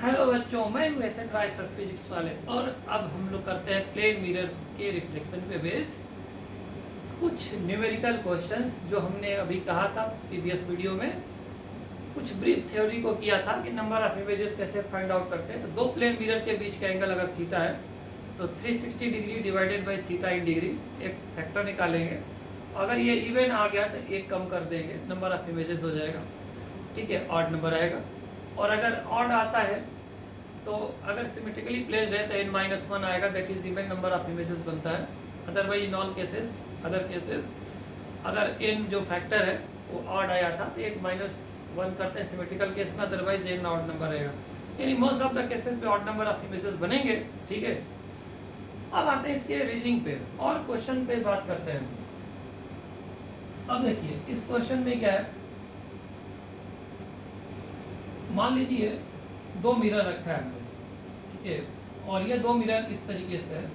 Hello बच्चों, मैं हूँ ऐसे ट्राई सर फिजिक्स वाले। और अब हम लोग करते हैं प्लेन मिरर के रिफ्लेक्शन पे बेस कुछ न्यूमेरिकल क्वेश्चंस जो हमने अभी कहा था प्रीवियस वीडियो में। कुछ ब्रीफ थ्योरी को किया था कि नंबर ऑफ इमेजेस कैसे फाइंड आउट करते हैं। तो दो प्लेन मिरर के बीच का एंगल अगर थीटा है तो 360 degree divided by theta in degree एक फैक्टर निकालेंगे। अगर ये इवन आ गया तो एक कम कर देंगे, नंबर ऑफ इमेजेस हो जाएगा। ठीक है, ऑड नंबर आएगा। और अगर ऑड आता है तो अगर सिमेट्रिकली प्लेस्ड है तो n-1 आएगा, that is even number of images बनता है। Otherwise in all cases other cases अगर n जो फैक्टर है वो ऑड आया था तो एक -1 करते हैं सिमेट्रिकल केस में, अदरवाइज n ऑड नंबर रहेगा। यानी मोस्ट ऑफ द केसेस में ऑड नंबर ऑफ इमेजेस बनेंगे। ठीक है, अब आते हैं इसके रीजनिंग पे और क्वेश्चन पे बात करते हैं। अब देखिए इस क्वेश्चन में क्या है, मान लीजिए दो मिरर रखा है हमने, ठीक है, और ये दो मिरर इस तरीके से है,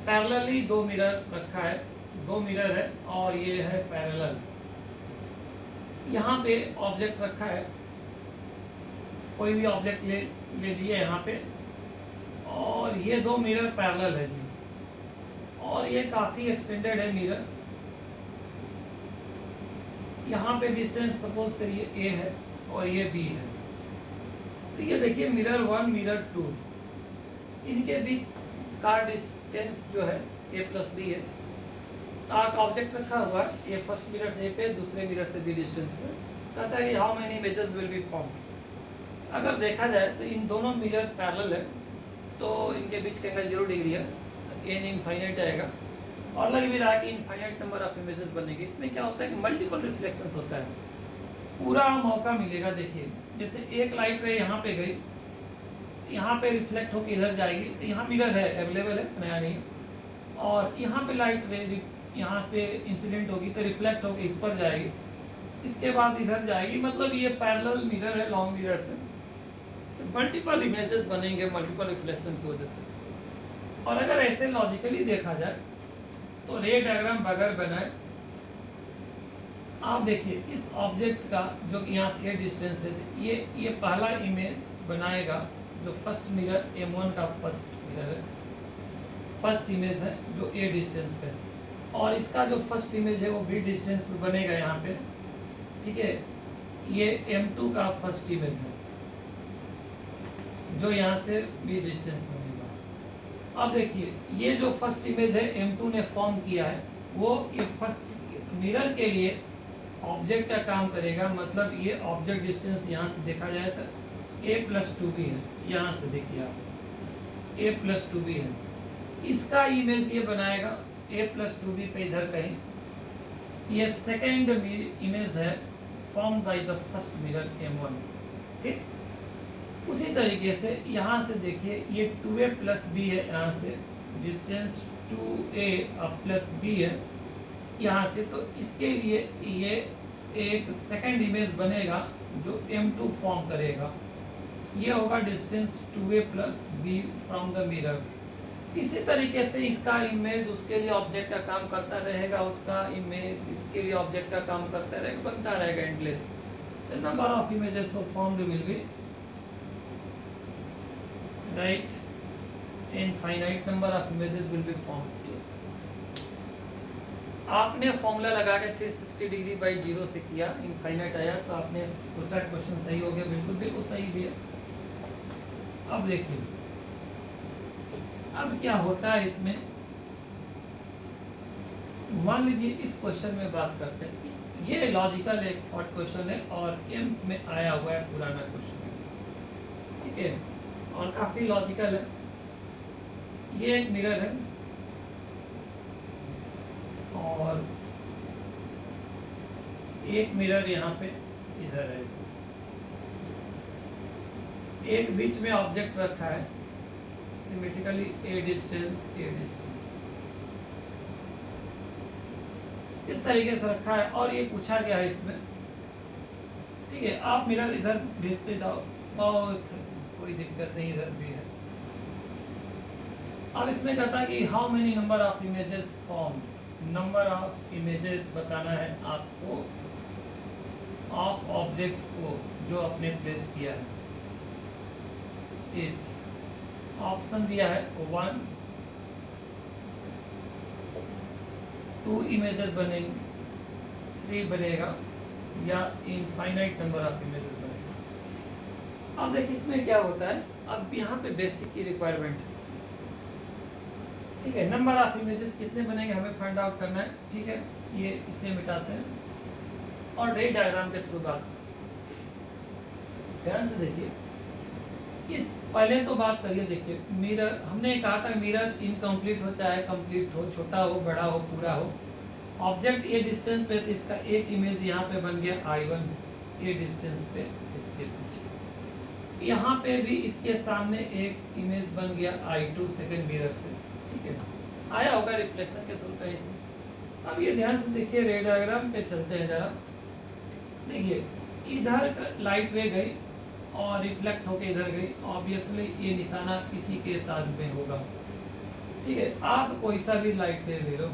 पैरेलली दो मिरर रखा है, दो मिरर है और ये है पैरेलल। यहाँ पे ऑब्जेक्ट रखा है, कोई भी ऑब्जेक्ट ले लीजिए यहाँ पे, और ये दो मिरर पैरेलल है जी, और ये काफी एक्सटेंडेड है मिरर। यहाँ पे डिस्टेंस सपोज करिए a है और ये b है। तो ये देखिए मिरर 1 मिरर 2, इनके बीच का डिस्टेंस जो है a+b है। एक ऑब्जेक्ट रखा हुआ है, ये फर्स्ट मिरर से a पे, दूसरे मिरर से b डिस्टेंस पे। कहता है कि how many images will be form. अगर देखा जाए तो इन दोनों मिरर पैरेलल है तो इनके बीच का एंगल 0 डिग्री है, n इनफाइनाइट आएगा और लग भी रहा है कि इनफाइनाइट नंबर ऑफ इमेजेस बनेगी। इसमें क्या होता है कि मल्टीपल रिफ्लेक्शंस होता है, पूरा मौका मिलेगा। देखिए जैसे एक लाइट रे यहाँ पे गई, यहाँ पे रिफ्लेक्ट होकर इधर जाएगी, तो यहाँ मिरर है, अवेलेबल है, नया नहीं। और यहाँ पे लाइट रे यहाँ पे इंसिडेंट होगी तो रिफ्लेक्ट होकर इस पर जाएगी, इसके बाद इधर जाएगी, मतलब ये पैरेलल मिरर है लॉन्ग मिरर से। तो मल्टीपल इमेजेस बनेंगे मल्टीपल रिफ्लेक्शन की वजह से। और अगर ऐसे लॉजिकली देखा जाए तो रे डायग्राम बगैर बनाए आप देखिए इस ऑब्जेक्ट का जो यहाँ से डिस्टेंस है, ये पहला इमेज बनाएगा जो फर्स्ट मिरर m1 का फर्स्ट मिरर है, फर्स्ट इमेज है जो a डिस्टेंस पे, और इसका जो फर्स्ट इमेज है वो b डिस्टेंस पे बनेगा यहाँ पे। ठीक है, ये m2 का फर्स्ट इमेज है जो यहाँ से b डिस्टेंस बनेगा। अब देखिए ये जो फर्स्ट इमेज है m2 ने फॉर्म किया है, वो ये फर्स्ट मिरर के लिए ऑब्जेक्ट का काम करेगा। मतलब ये ऑब्जेक्ट डिस्टेंस यहाँ से देखा जाए तो a+2b है, यहाँ से देखिए आप a+2b है। इसका इमेज ये बनाएगा a+2b पे इधर कहीं। ये सेकेंड इमेज है form by the first mirror m1। ठीक, उसी तरीके से यहाँ से देखिए ये 2a+b है, यहाँ से डिस्टेंस 2a+b है यहाँ से। तो इसके लिए ये एक सेकंड इमेज बनेगा जो m2 फॉर्म करेगा, ये होगा distance 2a+b from the mirror. इसी तरीके से इसका इमेज उसके लिए ऑब्जेक्ट का काम करता रहेगा, उसका इमेज इसके लिए ऑब्जेक्ट का काम करता रहेगा, बनता रहेगा endless. The number of images so formed will be right infinite number of images will be formed। आपने फॉर्मूला लगा के 360 डिग्री बाई 0 से किया, इनफाइनाइट आया, तो आपने सोचा क्वेश्चन सही हो गया, बिल्कुल बिल्कुल सही दिया। अब देखिए अब क्या होता है इसमें, मान लीजिए इस क्वेश्चन में बात करते हैं, ये लॉजिकल एक थॉट क्वेश्चन है और एम्स में आया हुआ है पुराना क्वेश्चन। ठीक है, और काफी लॉजिकल है। ये एक मिरर है और एक मिरर यहाँ पे इधर है, इसमें एक बीच में ऑब्जेक्ट रखा है सिमेट्रिकली a डिस्टेंस इस तरीके से रखा है और ये पूछा गया है इसमें। ठीक है, आप मिरर इधर भेजते जाओ, बहुत कोई दिक्कत नहीं, इधर भी है। अब इसमें कहता है कि how many number of images form, number of images बताना है आपको ऑफ ऑब्जेक्ट ऑब्जेक्ट को जो आपने प्लेस किया है, इस ऑप्शन दिया है 1 2 इमेजेस बनेंगे, 3 बनेगा या इनफाइनाइट नंबर ऑफ इमेजेस बनेगा। अब देखिए इसमें क्या होता है, अब यहाँ पे बेसिक की रिक्वायरमेंट है, ठीक है। नंबर ऑफ इमेजेस कितने बनेंगे हमें फाइंड आउट करना है, ठीक है। ये इसे मिटाते हैं और रे डायग्राम के थ्रू बात, ध्यान से देखिए। इस पहले तो बात करिए, देखिए मिरर, हमने कहा था मिरर इनकम्प्लीट हो चाहे कंप्लीट हो, छोटा हो बड़ा हो पूरा हो, ऑब्जेक्ट ए डिस्टेंस पे तो इसका एक इमेज यहाँ पे बन गया I1 ये डिस्टेंस पे इसके पीछे, यहाँ पे भी इसके सामने एक इमेज बन गया I2 सेकेंड मिरर से, ठीक है, आया होगा रिफ्लेक्शन के थ्रू कहीं से। अब ये ध्यान से देखिए, रे डायग्राम पे चलते हैं जरा, देखिए इधर लाइट रे गई और रिफ्लेक्ट होके इधर गई, ऑब्वियसली ये निशाना किसी के साथ में होगा, ठीक है। आप कोई सा भी लाइट रे ले लो,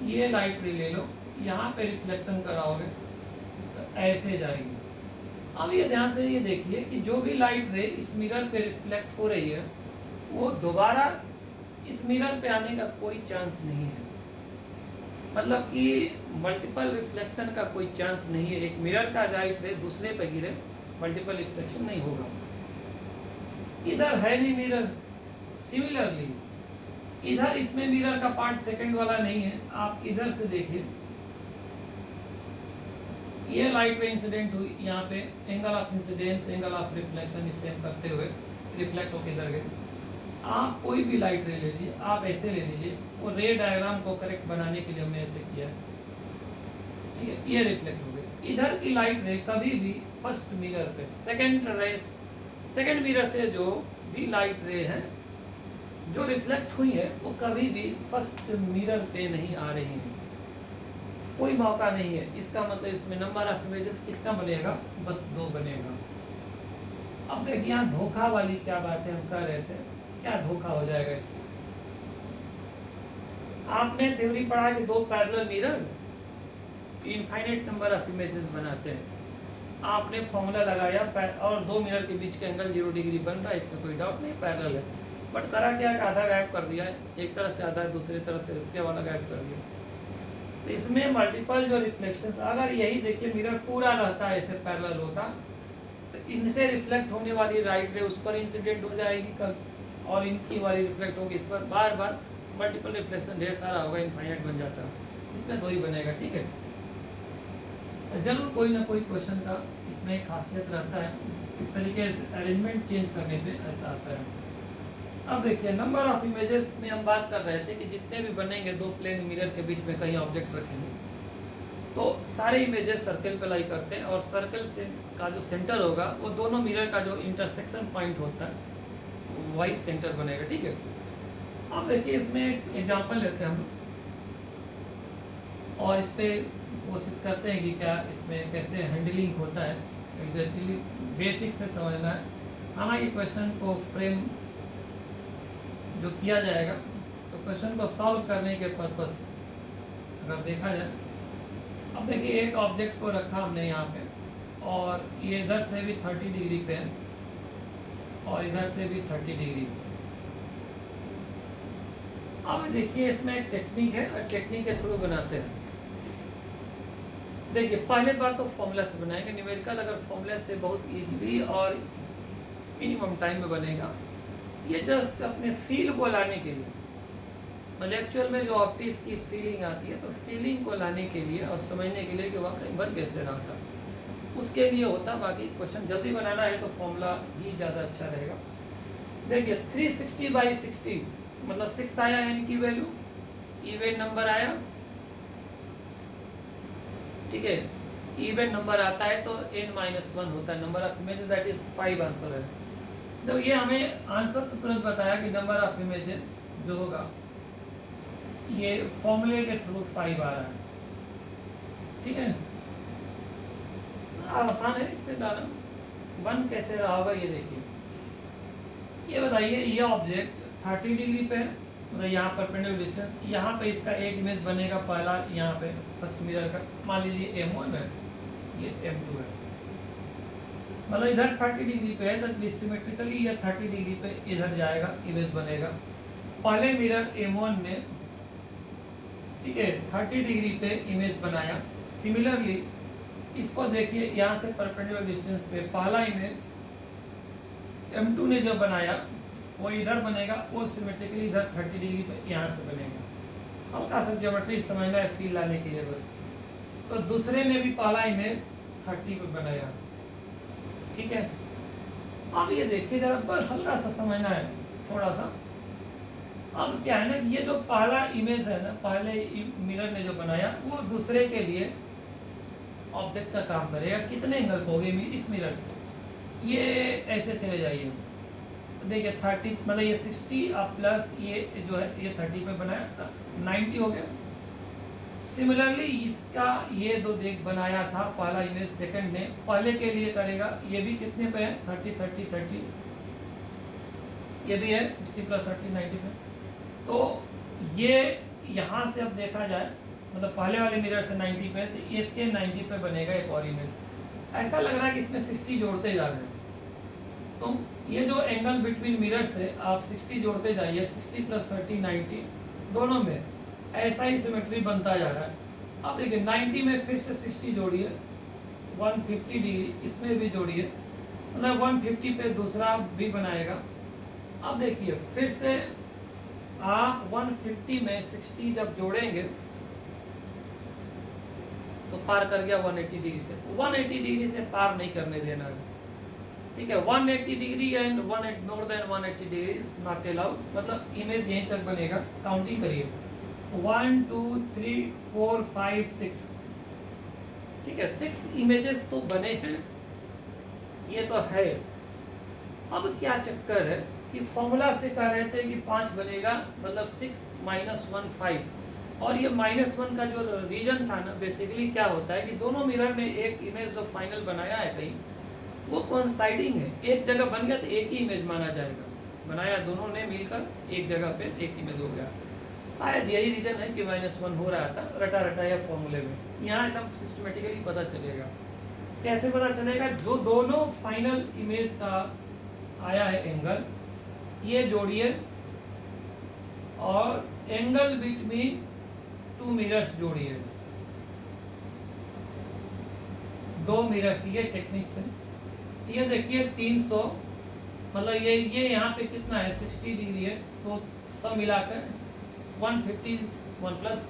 ये लाइट रे ले लो, यहाँ पे रिफ्लेक्शन कराओगे तो ऐसे जाएगी। अब ये ध्यान से ये देखिए कि जो भी लाइट रे इस मिरर पे रिफ्लेक्ट हो रही है वो दोबारा इस मिरर पे आने का कोई चांस नहीं है, मतलब कि मल्टीपल रिफ्लेक्शन का कोई चांस नहीं है। एक मिरर का लाइट रे दूसरे पे गिरे, मल्टीपल रिफ्लेक्शन नहीं होगा। इधर है नहीं मिरर, सिमिलरली इधर इसमें मिरर का पार्ट सेकंड वाला नहीं है। आप इधर से देखिए, ये लाइट रे इंसिडेंट हुई, यहाँ पे angle of incidence angle of reflection same करते हुए रिफ्लेक्ट होकर इधर गए। आप कोई भी लाइट रे ले लीजिए, आप ऐसे ले लीजिए, वो रे डायग्राम को करेक्ट बनाने के लिए हमने ऐसे किया है, ठीक है। ये रिफ्लेक्ट हो गई। इधर की लाइट रे कभी भी फर्स्ट मिरर पे, सेकंड मिरर से जो भी लाइट रे है जो रिफ्लेक्ट हुई है वो कभी भी फर्स्ट मिरर पे नहीं आ रही है, कोई मौका नहीं है। इसका मतलब इसमें नंबर ऑफ इमेजेस कितना बनेगा, बस 2 बनेगा। अब देखिए यहाँ धोखा वाली क्या बात है, हम कह रहे थे क्या धोखा हो जाएगा इसमें। आपने थ्योरी पढ़ा कि 2 parallel mirror infinite number of images बनाते हैं, आपने फॉर्मूला लगाया और 2 मिरर के बीच का एंगल 0 डिग्री बन रहा है, इसमें कोई डाउट नहीं, पैरेलल है। बट करा क्या, आधा गायब कर दिया है, एक तरफ से आधा दूसरी तरफ से इसके वाला गायब कर दिया। तो इसमें मल्टीपल जो रिफ्लेक्शन, अगर यही देखिए मिरर पूरा रहता है ऐसे पैरेलल होता तो इनसे रिफ्लेक्ट होने वाली लाइट रे उस पर इंसिडेंट हो जाएगी कल, और इनकी वाली रिफ्लेक्ट होगी इस पर, बार बार मल्टीपल रिफ्लेक्शन ढेर सारा होगा, इनफाइनाइट बन जाता है। इसमें 2 ही बनेगा, ठीक है। जरूर कोई ना कोई क्वेश्चन का इसमें खासियत रहता है, इस तरीके से अरेंजमेंट चेंज करने पे ऐसा आता है। अब देखिए नंबर ऑफ इमेजेस में हम बात कर रहे थे कि जितने भी बनेंगे 2 प्लेन मिरर के बीच में कहीं ऑब्जेक्ट रखेंगे तो सारे इमेजेस सर्कल पे लाई करते हैं, और सर्कल से का जो सेंटर होगा वो दोनों मिरर का जो इंटरसेक्शन पॉइंट होता है वही सेंटर बनेगा, ठीक है। अब देखिए इसमें एक एग्जाम्पल लेते हैं हम और इस पर कोशिश करते हैं कि क्या इसमें कैसे हैंडलिंग होता है, एग्जैक्टली बेसिक से समझना है। हमारे क्वेश्चन को फ्रेम जो किया जाएगा तो क्वेश्चन को सॉल्व करने के पर्पस से अगर देखा जाए, अब देखिए एक ऑब्जेक्ट को रखा हमने यहाँ पे और ये इधर से भी 30 डिग्री पे है और इधर से भी 30 डिग्री पे। अब देखिए इसमें एक टेक्निक है और टेक्निक के थ्रू बनाते हैं। देखिए पहले बात तो फॉर्मूला से बनाएंगे, न्यूमेरिकल अगर फॉर्मूला से बहुत इजीली और मिनिमम टाइम में बनेगा। ये जस्ट अपने फील को लाने के लिए, मतलब एक्चुअल में जो ऑप्टिक्स की फीलिंग आती है तो फीलिंग को लाने के लिए और समझने के लिए कि वाकई बन कैसे रहा था उसके लिए होता। बाकी क्वेश्चन जल्दी बनाना है तो फॉर्मूला ही ज़्यादा अच्छा रहेगा। देखिए 360/60 मतलब 6 आया यानी की वैल्यू, इवन नंबर आया, ठीक है। इवन नंबर आता है तो n-1 होता है, number of images that is 5 answer है। तो ये हमें आंसर तो तुरंत बताया कि नंबर ऑफ इमेजेस जो होगा ये फॉर्मूले के थ्रू 5 आ रहा है, ठीक है। आसान है इससे डालना। 1 कैसे रहा होगा ये देखिए, ये बताइए ये ऑब्जेक्ट 30 डिग्री पे है, मतलब यहाँ पर परपेंडिकुलर डिस्टेंस, यहाँ पे इसका एक इमेज बनेगा पहला, यहाँ पे फर्स्ट मिरर का मान लीजिए M1 है, ये M2 है, मतलब इधर 30 डिग्री पे है तो सिमेट्रिकली ये 30 डिग्री पे इधर जाएगा, इमेज बनेगा। पहले मिरर M1 ने, ठीक है, 30 डिग्री पे इमेज बनाया। सिमिलरली इसको देखिए, यहाँ से परपेंडिकुलर डिस्टेंस पे पहला इमेज M2 ने जो बनाया वो इधर बनेगा, वो सिमेट्रिकली इधर 30 डिग्री पे यहाँ से बनेगा। हल्का सा ज्योमेट्री समझना है फील लाने के लिए बस। तो दूसरे ने भी पहला इमेज 30 पे बनाया, ठीक है। अब ये देखिए जरा, बस हल्का सा समझना है थोड़ा सा। अब क्या है ना, ये जो पहला इमेज है ना, पहले मिरर ने जो बनाया वो दूसरे के लिए ऑब्जेक्ट का काम करेगा। कितने एंगल पे होगी इस मिरर से, ये ऐसे चले जाइए तो देखिए 30 मतलब ये 60 और प्लस ये जो है ये 30 पे बनाया 90 हो गया। सिमिलरली इसका ये दो देख बनाया था पहला इमेज, सेकंड ने पहले के लिए करेगा, ये भी कितने पे है 30 30 30, ये भी है 60 प्लस 30 90 पे। तो ये यहाँ से अब देखा जाए, मतलब पहले वाले मिरर से 90 पे, तो इसके 90 पे बनेगा एक और इमेज। ऐसा लग रहा है कि इसमें 60 जोड़ते जा रहे हैं। तो ये जो एंगल बिटवीन मिरर्स है आप 60 जोड़ते जाइए, 60 प्लस 30 90, दोनों में ऐसा ही सिमेट्री बनता जा रहा है। अब देखिए 90 में फिर से 60 जोड़िए, 150 डिग्री इसमें भी जोड़िए, मतलब 150 पे दूसरा भी बनाएगा। अब देखिए फिर से आप 150 में 60 जब जोड़ेंगे तो पार कर गया 180 डिग्री से। 180 डिग्री से पार नहीं करने देना है, ठीक है। 180 degree and more than 180 degree is not allowed, मतलब इमेज यहीं तक बनेगा। काउंटिंग करिए 1 2 3 4 5 6, ठीक है। 6 इमेजेस तो बने हैं, ये तो है। अब क्या चक्कर है कि फॉर्मूला से कह रहे थे कि 5 बनेगा, मतलब 6 माइनस 1 5, और ये -1 का जो रीजन था ना, बेसिकली क्या होता है कि दोनों मिरर ने एक इमेज जो फाइनल बनाया है कहीं, वो कोइंसाइडिंग है। एक जगह बन गया तो एक ही इमेज माना जाएगा, बनाया दोनों ने मिलकर एक जगह पे एक इमेज हो गया। शायद यही रीजन है कि -1 हो रहा था रटा रटाया फॉर्मूले में। यहाँ एकदम सिस्टमेटिकली पता चलेगा। कैसे पता चलेगा? जो दोनों फाइनल इमेज का आया है एंगल, ये जोड़िए, और एंगल बिटवीन 2 मिरर्स जोड़िए, 2 मिरर्स, ये टेक्निक से। ये देखिए 300, मतलब ये यहाँ पे कितना है 60 डिग्री है, तो सब मिलाकर 150 1 प्लस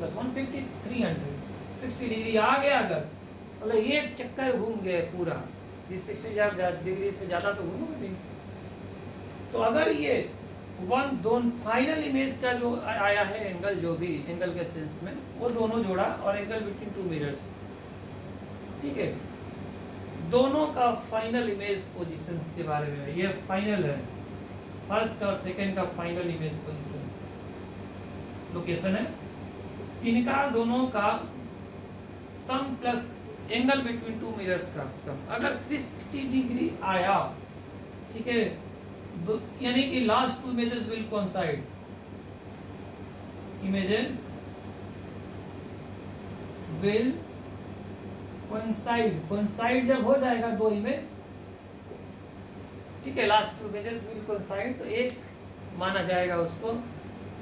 150 300 60 डिग्री आ गया। अगर मतलब एक चक्कर घूम गए पूरा, ये 60 डिग्री से ज़्यादा तो घूमोगे नहीं। तो अगर ये दोनों फाइनल इमेज का जो आया है एंगल, जो भी एंगल के सेंस में, वो दोनों जोड़ा, और एंगल बिटवीन 2 मिरर्स, ठीक है। दोनों का फाइनल इमेज पोजीशंस के बारे में, ये फाइनल है, फर्स्ट और सेकंड का फाइनल इमेज पोजीशन लोकेशन है। इनका दोनों का सम प्लस एंगल बिटवीन 2 मिरर्स का सम, अगर 360 डिग्री आया, ठीक है, यानी कि last 2 images will coincide, images will coincide जब हो जाएगा 2 इमेज, ठीक है, लास्ट 2 इमेजेस विल कोइंसाइड, तो एक माना जाएगा उसको।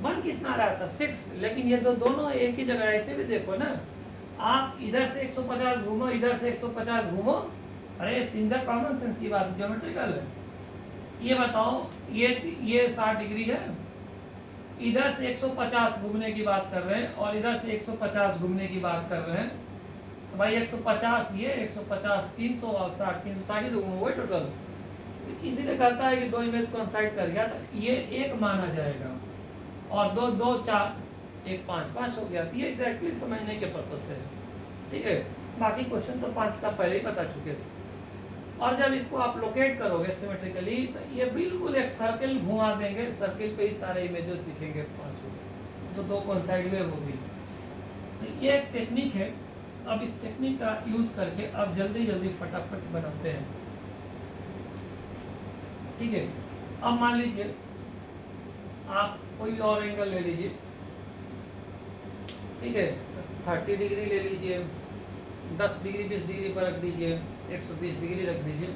बन कितना रहा था 6, लेकिन ये दोनों एक ही जगह। ऐसे भी देखो ना, आप इधर से 150 घूमो, इधर से 150 घूमो, अरे सीधा कॉमन सेंस की बात, ज्योमेट्रिकल है। ये बताओ, ये 60 डिग्री है, इधर से 150 घूमने की बात कर रहे हैं, और इधर से 150 घूमने की बात कर रहे हैं, तो भाई 150 ये 150 300 और 60 360 तो वो टोटल। इसीलिए कहता है कि 2 इमेज कोइंसाइड कर गया तो ये एक माना जाएगा, और 2 2 4 1 5 5 हो गया। तो ये एग्जैक्टली समझने के पर्पज से है, ठीक है। बाकी क्वेश्चन तो 5 का पहले ही बता चुके थे। और जब इसको आप लोकेट करोगे सिमेट्रिकली, तो ये बिल्कुल एक सर्कल घुमा देंगे, सर्कल पे ही सारे इमेजेस दिखेंगे 5 जो 2 कोइंसाइड हुए वो भी। तो ये एक टेक्निक है। अब इस टेक्निक का यूज करके अब जल्दी जल्दी फटाफट बनाते हैं, ठीक है। अब मान लीजिए आप कोई और एंगल ले लीजिए, ठीक है, 30 डिग्री ले लीजिए, 10 डिग्री 20 डिग्री पर रख दीजिए, 120 डिग्री रख दीजिए,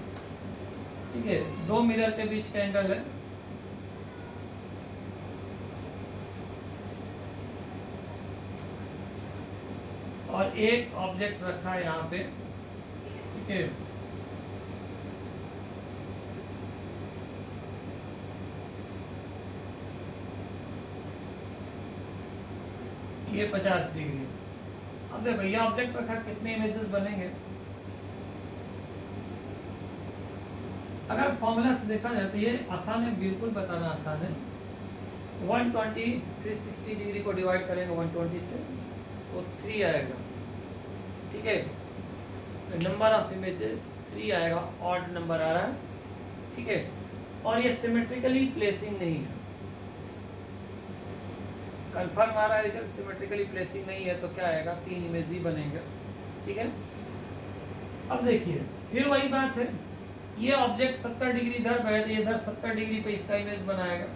ठीक है। दो मिरर के बीच का एंगल है और एक ऑब्जेक्ट रखा है यहाँ पे, ठीक है। ये 50 डिग्री। अब देखो ये ऑब्जेक्ट रखा, कितने इमेजेस बनेंगे? अगर फॉर्मूला से देखा जाए तो ये आसान है, बिल्कुल बताना आसान है। 120 360 डिग्री को डिवाइड करेंगे 120 से तो 3 आएगा, ठीक है। नंबर ऑफ इमेजेस 3 आएगा, ऑड नंबर आ रहा है, ठीक है। और ये सिमेट्रिकली प्लेसिंग नहीं है, कंफर्म आ रहा है रिजल्ट। सिमेट्रिकली प्लेसिंग नहीं है तो क्या आएगा? 3 इमेज ही बनेंगे, ठीक है। अब देखिए फिर वही बात है, ये ऑब्जेक्ट 70 डिग्री इधर पे है तो इधर 70 डिग्री पे इसका इमेज बनाएगा,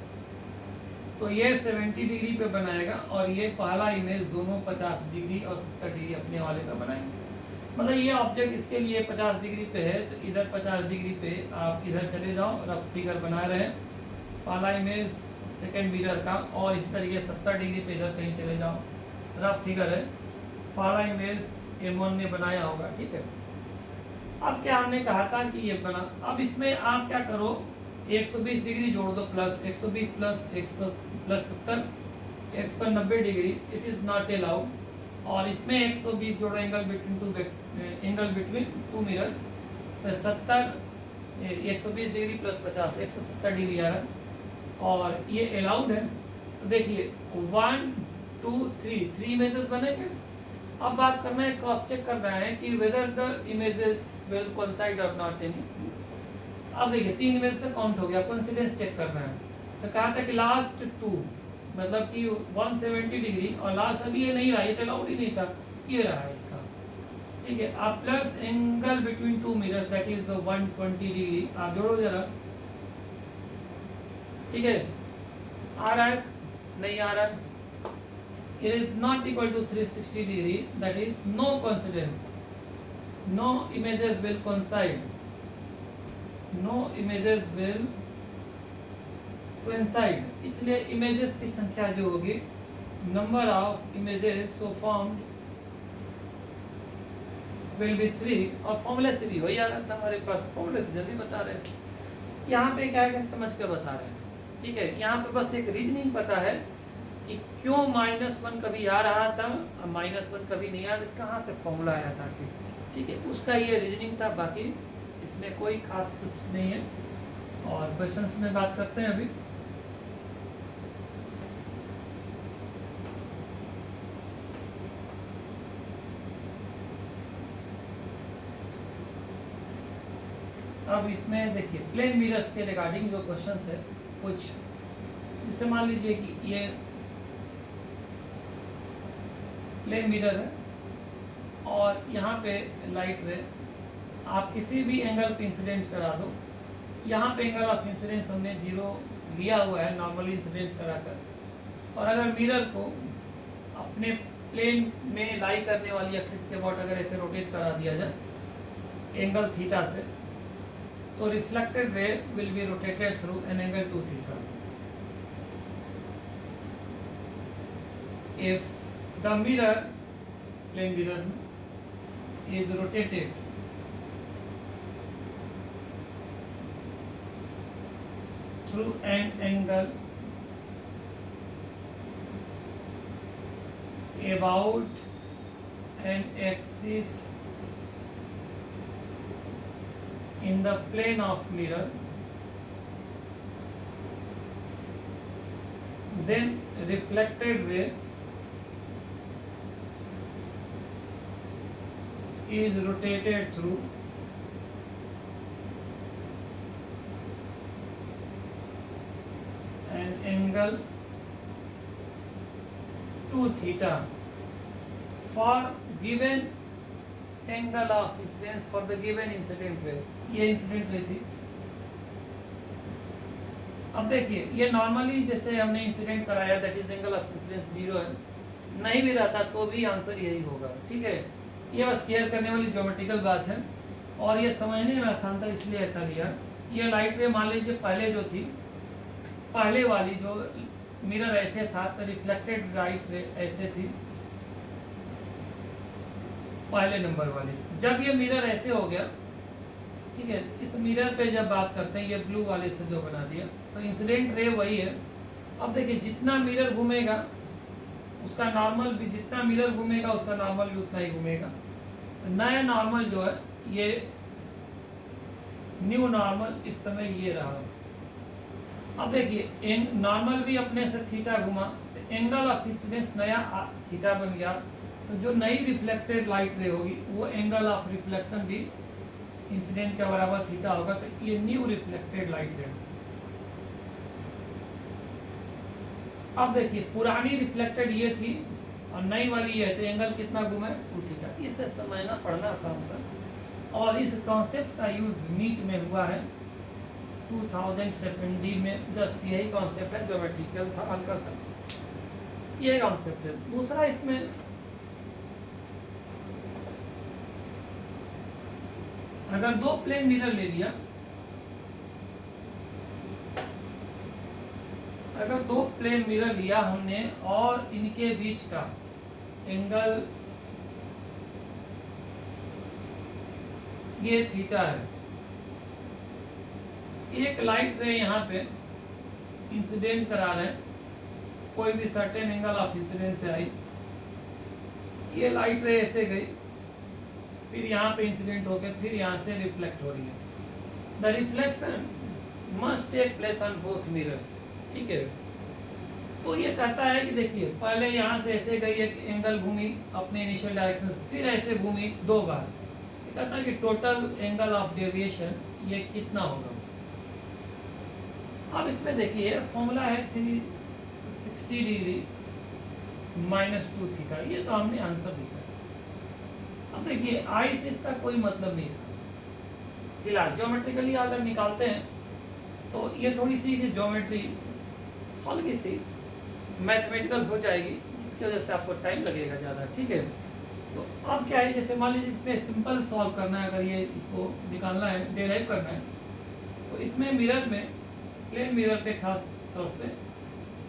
तो ये 70 डिग्री पे बनाएगा और ये पहला इमेज दोनों 50 डिग्री और 70 डिग्री अपने वाले का बनाएंगे। मतलब ये ऑब्जेक्ट इसके लिए 50 डिग्री पे है तो इधर 50 डिग्री पे आप इधर चले जाओ, रफ फिगर बना रहे हैं, पहला इमेज सेकेंड मिरर का, और इस तरीके 70 डिग्री पे इधर कहीं चले जाओ, रफ फिगर है, पहला इमेज M1 ने बनाया होगा, ठीक है। अब क्या हमने कहा था कि ये बना, अब इसमें आप क्या करो, 120 डिग्री जोड़ दो, plus 120 plus 70 190 degree, it is not allowed. और इसमें 120 जोड़ो, एंगल बिटवीन टू मिरर्स, तो 120 डिग्री प्लस 50 170 डिग्री आ रहा है, और ये अलाउड है। तो देखिए 1 2 3 इमेजेस बनेंगे। अब बात करना है, क्रॉस चेक करना है कि whether the images will coincide और नॉट एनी। अब देखिए 3 इमेज से काउंट हो गया, कोइंसिडेंस चेक करना है। तो कहा था कि लास्ट 2 मतलब कि 170 डिग्री और लास्ट अभी ये नहीं रहा, ये तो अलाउड ही नहीं था, ये रहा है इसका, ठीक है। आप plus angle between two mirrors that is 120 degree, आप जोड़ो जरा, ठीक है। आ रहा है? नहीं आ रहा है। It is not equal to 360 degree, that is no coincidence, no images will coincide, no images will coincide। इसलिए images की संख्या जो होगी, number of images so formed will be 3, और फॉर्मूले से भी वही आ रहा था हमारे पास, फॉर्मूले से जल्दी बता रहे हैं। यहाँ पे क्या है समझ कर बता रहे हैं, ठीक है। यहाँ पे बस एक रीजनिंग पता है कि क्यों -1 कभी आ रहा था और -1 कभी नहीं आ रहा, कहाँ से फॉर्मूला आया था कि, ठीक है, उसका ये रीजनिंग था। बाकी इसमें कोई खास कुछ नहीं है। और क्वेश्चंस में बात करते हैं अभी। अब इसमें देखिए प्लेन मिरर्स के रिगार्डिंग जो क्वेश्चंस है कुछ, जैसे मान लीजिए कि ये प्लेन मिरर है और यहाँ पे लाइट रे आप किसी भी एंगल पे इंसिडेंट करा दो। यहाँ पे एंगल ऑफ इंसिडेंस हमने 0 लिया हुआ है नॉर्मली इंसिडेंट कराकर, और अगर मिरर को अपने प्लेन में लाई करने वाली एक्सिस के अबाउट अगर ऐसे रोटेट करा दिया जाए एंगल थीटा से, तो reflected ray will be rotated through an angle 2 theta. If the mirror, plane mirror, is rotated through an angle about an axis in the plane of mirror, then reflected ray is rotated through an angle 2 theta for given angle of incidence for the given incident ray। ये incident ray थी। अब देखिए ये normally जैसे हमने incident कराया that is angle of incidence 0 है, नहीं भी रहता तो भी आंसर यही होगा, ठीक है। ये बस केयर करने वाली ज्योमेट्रिकल बात है। और ये समझने में आसान था इसलिए ऐसा लिया। ये लाइट रे मान लीजिए पहले जो थी, पहले वाली जो मिरर ऐसे था तो रिफ्लेक्टेड लाइट रे ऐसे थी पहले नंबर वाली। जब ये मिरर ऐसे हो गया, ठीक है, इस मिरर पे जब बात करते हैं, ये ब्लू वाले से जो बना दिया, तो इंसिडेंट रे वही है। अब देखिए जितना मिरर घूमेगा उसका नॉर्मल भी, जितना मिरर घूमेगा उसका नॉर्मल भी उतना ही घूमेगा। नया नॉर्मल जो है ये न्यू नॉर्मल इस समय ये रहा। अब देखिए नॉर्मल भी अपने से थीटा घुमा तो एंगल ऑफ इंसिडेंस नया थीटा बन गया। तो जो नई रिफ्लेक्टेड लाइट रे होगी वो एंगल ऑफ रिफ्लेक्शन भी इंसिडेंट के बराबर थीटा होगा। तो ये न्यू रिफ्लेक्टेड लाइट रे। अब देखिए पुरानी रिफ्लेक्टेड ये थी और नई वाली ये है, तो एंगल कितना घूमे 2 थीटा। इससे समझना पढ़ना आसान था और इस कॉन्सेप्ट का यूज नीट में हुआ है 2017 में। जस्ट यही कॉन्सेप्ट है, ज्योमेट्रिकल था हल्का सा, ये कॉन्सेप्ट है। दूसरा इसमें अगर 2 प्लेन मिरर ले लिया, अगर 2 प्लेन मिरर लिया हमने और इनके बीच का एंगल ये थीटा है, एक लाइट रे यहाँ पे इंसिडेंट करा रहे हैं, कोई भी सर्टेन एंगल ऑफ इंसिडेंस से आई, ये लाइट रे ऐसे गई, फिर यहाँ पे इंसिडेंट हो गया, फिर यहाँ से रिफ्लेक्ट हो रही है। The reflection must take place on both mirrors, ठीक है। तो ये कहता है कि देखिए पहले यहाँ से ऐसे गई, एक एंगल घूमी अपने इनिशियल डायरेक्शन, फिर ऐसे घूमी 2 बार। ये कहता है कि टोटल एंगल ऑफ डेविएशन ये कितना होगा। अब इसमें देखिए फॉर्मूला है 360 डिग्री -2 थीटा, ये तो हमने आंसर दिया। अब देखिए आई से इसका कोई मतलब नहीं था फिलहाल। ज्योमेट्रिकली अगर निकालते हैं तो ये थोड़ी सी ज्योमेट्री हल्की सी मैथमेटिकल हो जाएगी, जिसकी वजह से आपको टाइम लगेगा ज़्यादा, ठीक है। तो अब क्या है, जैसे मान लीजिए इसमें सिंपल सॉल्व करना है, अगर ये इसको निकालना है, डेराइव करना है, तो इसमें मिरर में, प्लेन मिरर पे खास तौर पे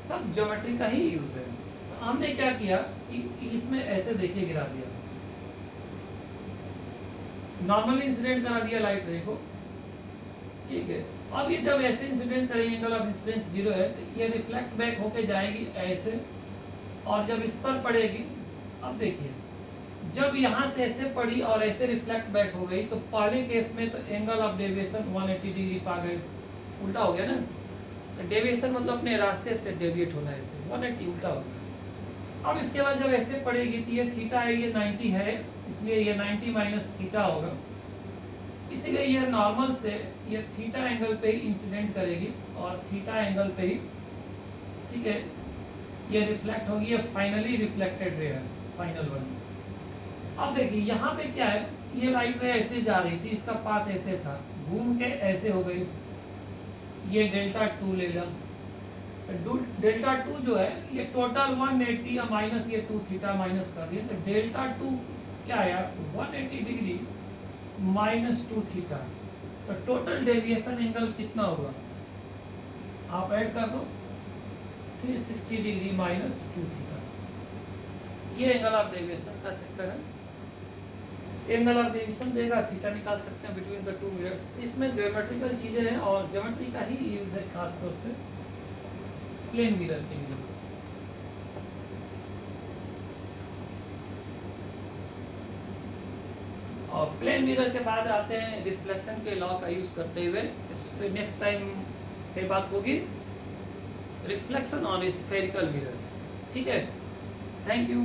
सब ज्योमेट्री का ही यूज़ है। तो हमने क्या किया, इसमें ऐसे देखिए गिरा दिया, नॉर्मल इंसिडेंट करा दिया लाइट रे को, ठीक है। अब ये जब ऐसे इंसिडेंट करेंगे, एंगल ऑफ इंसिडेंस 0 है, तो ये रिफ्लेक्ट बैक होके जाएगी ऐसे, और जब इस पर पड़ेगी, अब देखिए जब यहाँ से ऐसे पड़ी और ऐसे रिफ्लेक्ट बैक हो गई, तो पहले केस में तो एंगल ऑफ डेविएशन 180 डिग्री पा गए, उल्टा हो गया ना। तो डेविएशन मतलब अपने रास्ते से डेविएट होना, ऐसे 180 उल्टा हो गया। अब इसके बाद जब ऐसे पड़ेगी तो ये थीटा है, ये 90 है, इसलिए ये 90 माइनस थीटा होगा। इसीलिए ये नॉर्मल से ये थीटा एंगल पे ही इंसिडेंट करेगी और थीटा एंगल पे ही, ठीक है, ये रिफ्लेक्ट होगी। ये फाइनली रिफ्लेक्टेड रे है, फाइनल वन। अब देखिए यहाँ पे क्या है, ये लाइट रे ऐसे जा रही थी, इसका पाथ ऐसे था, घूम के ऐसे हो गई, ये डेल्टा 2 ले ला। डेल्टा 2 जो है ये टोटल 180 या माइनस ये 2 थीटा माइनस कर दिया, तो डेल्टा 2 क्या आया 180 डिग्री -2 थीटा। तो टोटल डेविएशन एंगल कितना होगा, आप ऐड कर दो, 360 डिग्री -2 थीटा। ये एंगल ऑफ डेविएशन का चक्कर है। एंगल ऑफ डेविएशन देगा, थीटा निकाल सकते हैं बिटवीन द 2 मिरर्स। इसमें ज्योमेट्रिकल चीजें हैं और ज्योमेट्री का ही यूज है खास तौर से प्लेन मिरर के लिए। और प्लेन मिरर के बाद आते हैं रिफ्लेक्शन के लॉ का यूज करते हुए, इस पे नेक्स्ट टाइम पे बात होगी रिफ्लेक्शन ऑन स्फेरिकल मिरर्स, ठीक है। Thank you.